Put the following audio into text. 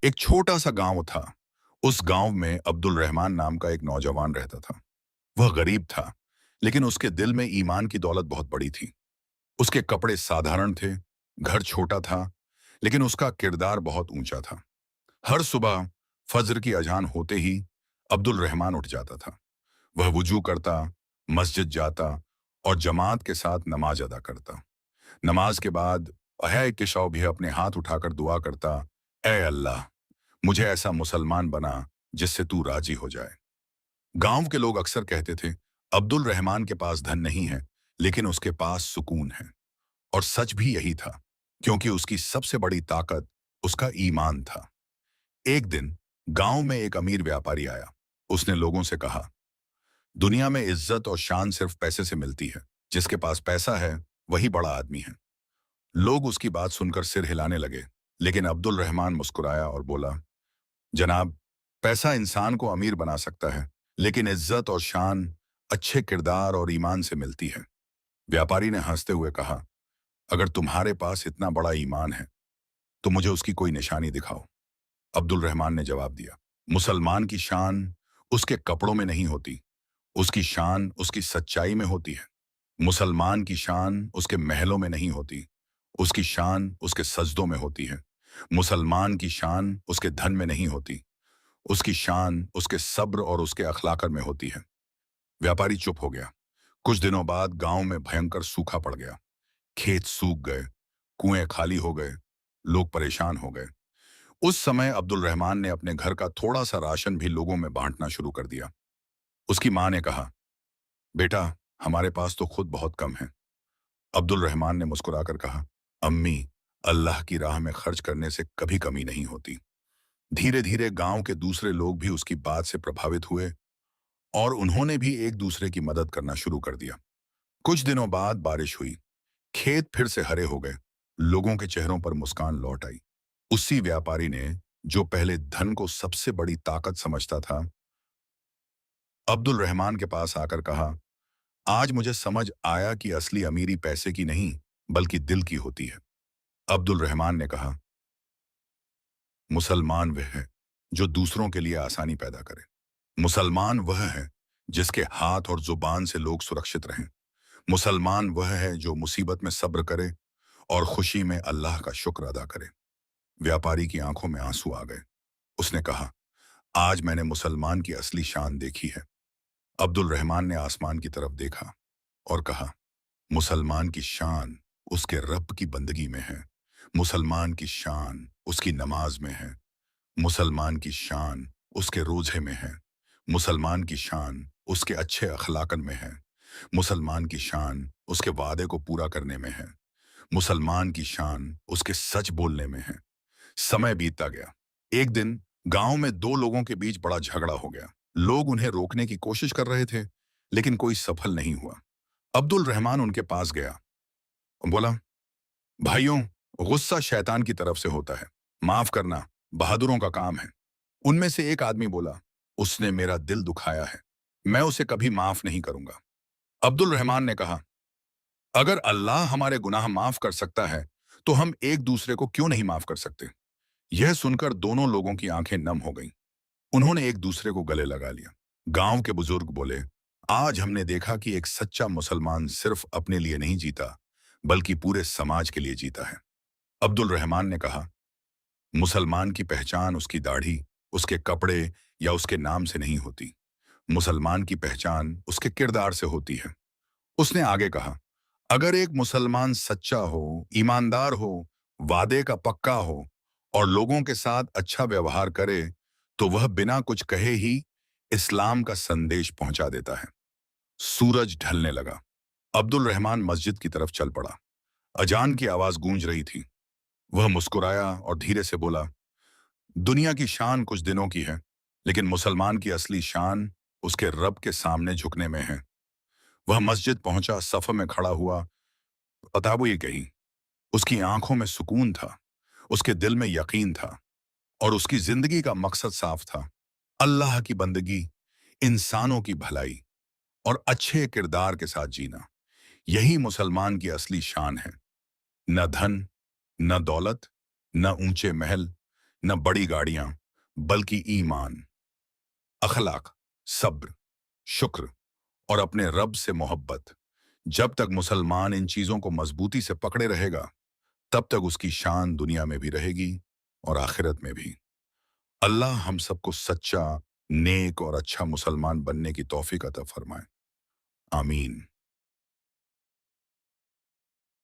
एक छोटा सा गांव था। उस गांव में अब्दुल रहमान नाम का एक नौजवान रहता था। वह गरीब था, लेकिन उसके दिल में ईमान की दौलत बहुत बड़ी थी। उसके कपड़े साधारण थे, घर छोटा था, लेकिन उसका किरदार बहुत ऊंचा था। हर सुबह फज्र की अजान होते ही अब्दुल रहमान उठ जाता था। वह वुजू करता, मस्जिद जाता और जमात के साथ नमाज अदा करता। नमाज के बाद अहै के शव भी अपने हाथ उठाकर दुआ करता, ए अल्लाह, मुझे ऐसा मुसलमान बना जिससे तू राजी हो जाए। गांव के लोग अक्सर कहते थे, अब्दुल रहमान के पास धन नहीं है, लेकिन उसके पास सुकून है। और सच भी यही था, क्योंकि उसकी सबसे बड़ी ताकत उसका ईमान था। एक दिन गांव में एक अमीर व्यापारी आया। उसने लोगों से कहा, दुनिया में इज्जत और शान सिर्फ पैसे से मिलती है। जिसके पास पैसा है वही बड़ा आदमी है। लोग उसकी बात सुनकर सिर हिलाने लगे, लेकिन अब्दुल रहमान मुस्कुराया और बोला, जनाब, पैसा इंसान को अमीर बना सकता है, लेकिन इज्जत और शान अच्छे किरदार और ईमान से मिलती है। व्यापारी ने हंसते हुए कहा, अगर तुम्हारे पास इतना बड़ा ईमान है तो मुझे उसकी कोई निशानी दिखाओ। अब्दुल रहमान ने जवाब दिया, मुसलमान की शान उसके कपड़ों में नहीं होती, उसकी शान उसकी सच्चाई में होती है। मुसलमान की शान उसके महलों में नहीं होती, उसकी शान उसके सजदों में होती है। मुसलमान की शान उसके धन में नहीं होती, उसकी शान उसके सब्र और उसके अखलाकर में होती है। व्यापारी चुप हो गया। कुछ दिनों बाद गांव में भयंकर सूखा पड़ गया। खेत सूख गए, कुएं खाली हो गए, लोग परेशान हो गए। उस समय अब्दुल रहमान ने अपने घर का थोड़ा सा राशन भी लोगों में बांटना शुरू कर दिया। उसकी मां ने कहा, बेटा, हमारे पास तो खुद बहुत कम है। अब्दुल रहमान ने मुस्कुराकर कहा, अम्मी, अल्लाह की राह में खर्च करने से कभी कमी नहीं होती। धीरे धीरे गांव के दूसरे लोग भी उसकी बात से प्रभावित हुए और उन्होंने भी एक दूसरे की मदद करना शुरू कर दिया। कुछ दिनों बाद बारिश हुई, खेत फिर से हरे हो गए, लोगों के चेहरों पर मुस्कान लौट आई। उसी व्यापारी ने, जो पहले धन को सबसे बड़ी ताकत समझता था, अब्दुल रहमान के पास आकर कहा, आज मुझे समझ आया कि असली अमीरी पैसे की नहीं बल्कि दिल की होती है। अब्दुल रहमान ने कहा, मुसलमान वह है जो दूसरों के लिए आसानी पैदा करे। मुसलमान वह है जिसके हाथ और जुबान से लोग सुरक्षित रहें। मुसलमान वह है जो मुसीबत में सब्र करे और खुशी में अल्लाह का शुक्र अदा करे। व्यापारी की आंखों में आंसू आ गए। उसने कहा, आज मैंने मुसलमान की असली शान देखी है। अब्दुल रहमान ने आसमान की तरफ देखा और कहा, मुसलमान की शान उसके रब की बंदगी में है। मुसलमान की शान उसकी नमाज में है। मुसलमान की शान उसके रोजे में है। मुसलमान की शान उसके अच्छे अखलाकन में है। मुसलमान की शान उसके वादे को पूरा करने में है। मुसलमान की शान उसके सच बोलने में है। समय बीतता गया। एक दिन गांव में दो लोगों के बीच बड़ा झगड़ा हो गया। लोग उन्हें रोकने की कोशिश कर रहे थे, लेकिन कोई सफल नहीं हुआ। अब्दुल रहमान उनके पास गया और बोला, भाइयों, गुस्सा शैतान की तरफ से होता है, माफ करना बहादुरों का काम है। उनमें से एक आदमी बोला, उसने मेरा दिल दुखाया है, मैं उसे कभी माफ नहीं करूंगा। अब्दुल रहमान ने कहा, अगर अल्लाह हमारे गुनाह माफ कर सकता है तो हम एक दूसरे को क्यों नहीं माफ कर सकते। यह सुनकर दोनों लोगों की आंखें नम हो गईं। उन्होंने एक दूसरे को गले लगा लिया। गांव के बुजुर्ग बोले, आज हमने देखा कि एक सच्चा मुसलमान सिर्फ अपने लिए नहीं जीता, बल्कि पूरे समाज के लिए जीता है। अब्दुल रहमान ने कहा, मुसलमान की पहचान उसकी दाढ़ी, उसके कपड़े या उसके नाम से नहीं होती। मुसलमान की पहचान उसके किरदार से होती है। उसने आगे कहा, अगर एक मुसलमान सच्चा हो, ईमानदार हो, वादे का पक्का हो और लोगों के साथ अच्छा व्यवहार करे, तो वह बिना कुछ कहे ही इस्लाम का संदेश पहुंचा देता है। सूरज ढलने लगा। अब्दुल रहमान मस्जिद की तरफ चल पड़ा। अजान की आवाज गूंज रही थी। वह मुस्कुराया और धीरे से बोला, दुनिया की शान कुछ दिनों की है, लेकिन मुसलमान की असली शान उसके रब के सामने झुकने में है। वह मस्जिद पहुंचा, सफ में खड़ा हुआ, बताबो ये कही। उसकी आंखों में सुकून था, उसके दिल में यकीन था और उसकी जिंदगी का मकसद साफ था, अल्लाह की बंदगी, इंसानों की भलाई और अच्छे किरदार के साथ जीना। यही मुसलमान की असली शान है। न धन, न दौलत, न ऊंचे महल, न बड़ी गाड़ियां, बल्कि ईमान, अखलाक, सब्र, शुक्र और अपने रब से मोहब्बत। जब तक मुसलमान इन चीजों को मजबूती से पकड़े रहेगा, तब तक उसकी शान दुनिया में भी रहेगी और आखिरत में भी। अल्लाह हम सबको सच्चा, नेक और अच्छा मुसलमान बनने की तौफीक अता फरमाए। आमीन।